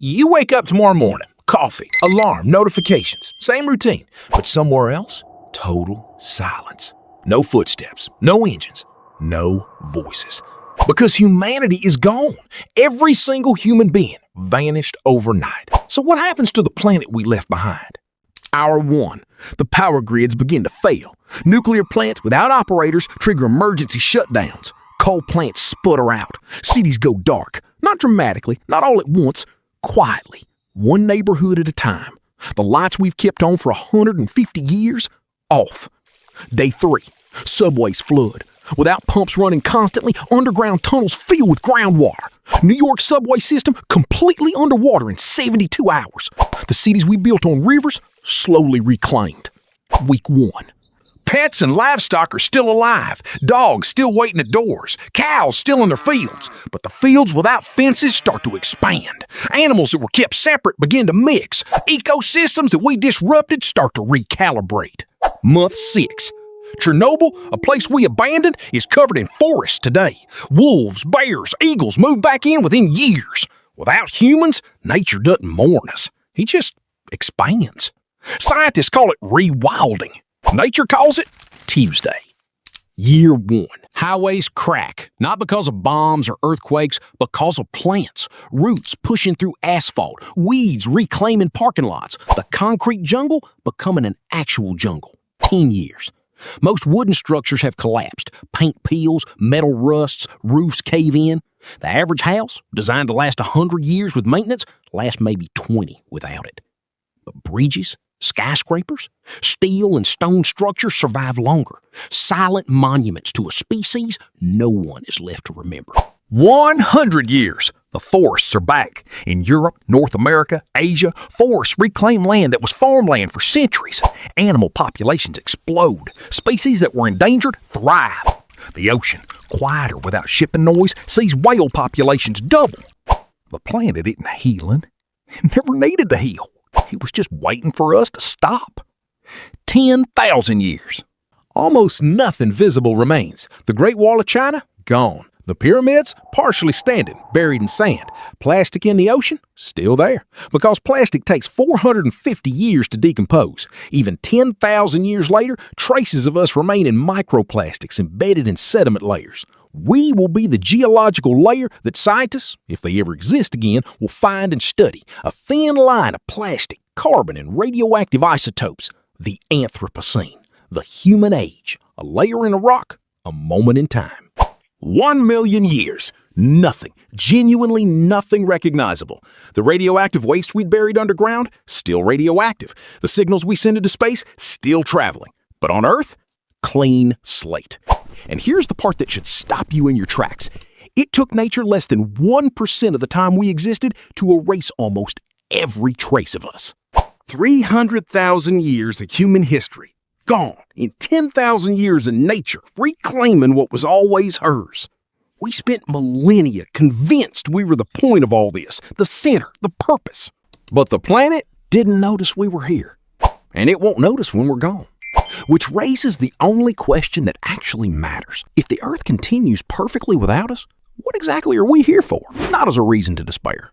You wake up tomorrow morning, coffee, alarm, notifications, same routine, but somewhere else, total silence. No footsteps, no engines, no voices. Because humanity is gone. Every single human being vanished overnight. So what happens to the planet we left behind? Hour 1. The power grids begin to fail. Nuclear plants without operators trigger emergency shutdowns. Coal plants sputter out. Cities go dark. Not dramatically, not all at once, quietly. One neighborhood at a time. The lights we've kept on for 150 years, off. Day 3. Subways flood. Without pumps running constantly, underground tunnels filled with groundwater. New York's subway system completely underwater in 72 hours. The cities we built on rivers slowly reclaimed. Week 1. Pets and livestock are still alive. Dogs still waiting at doors. Cows still in their fields. But the fields without fences start to expand. Animals that were kept separate begin to mix. Ecosystems that we disrupted start to recalibrate. Month 6. Chernobyl, a place we abandoned, is covered in forests today. Wolves, bears, eagles move back in within years. Without humans, nature doesn't mourn us. It just expands. Scientists call it rewilding. Nature calls it Tuesday. Year 1. Highways crack, not because of bombs or earthquakes, but because of plants. Roots pushing through asphalt, weeds reclaiming parking lots, the concrete jungle becoming an actual jungle. 10 years. Most wooden structures have collapsed. Paint peels, metal rusts, roofs cave in. The average house, designed to last 100 years with maintenance, lasts maybe 20 without it. But bridges, skyscrapers, steel and stone structures survive longer. Silent monuments to a species no one is left to remember. 100 years. The forests are back. In Europe, North America, Asia, forests reclaim land that was farmland for centuries. Animal populations explode. Species that were endangered thrive. The ocean, quieter without shipping noise, sees whale populations double. The planet isn't healing. It never needed to heal. It was just waiting for us to stop. 10,000 years. Almost nothing visible remains. The Great Wall of China, gone. The pyramids, partially standing, buried in sand. Plastic in the ocean, still there. Because plastic takes 450 years to decompose. Even 10,000 years later, traces of us remain in microplastics embedded in sediment layers. We will be the geological layer that scientists, if they ever exist again, will find and study. A thin line of plastic, carbon, and radioactive isotopes. The anthropocene. The human age. A layer in a rock, a moment in time. 1 million years. Nothing, genuinely nothing recognizable. The radioactive waste we'd buried underground, still radioactive. The signals we send into space, still traveling. But on Earth, clean slate. And here's the part that should stop you in your tracks. It took nature less than 1% of the time we existed to erase almost every trace of us. 300,000 years of human history. Gone in 10,000 years in nature, reclaiming what was always hers. We spent millennia convinced we were the point of all this, the center, the purpose. But the planet didn't notice we were here. And it won't notice when we're gone. Which raises the only question that actually matters. If the Earth continues perfectly without us, what exactly are we here for? Not as a reason to despair.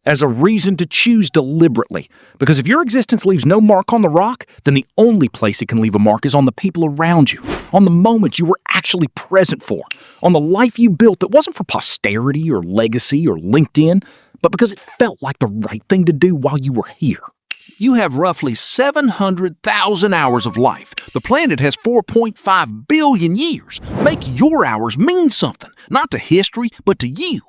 As a reason to choose deliberately. Because if your existence leaves no mark on the rock, then the only place it can leave a mark is on the people around you, on the moments you were actually present for, on the life you built that wasn't for posterity or legacy or LinkedIn, but because it felt like the right thing to do while you were here. You have roughly 700,000 hours of life. The planet has 4.5 billion years. Make your hours mean something, not to history, but to you.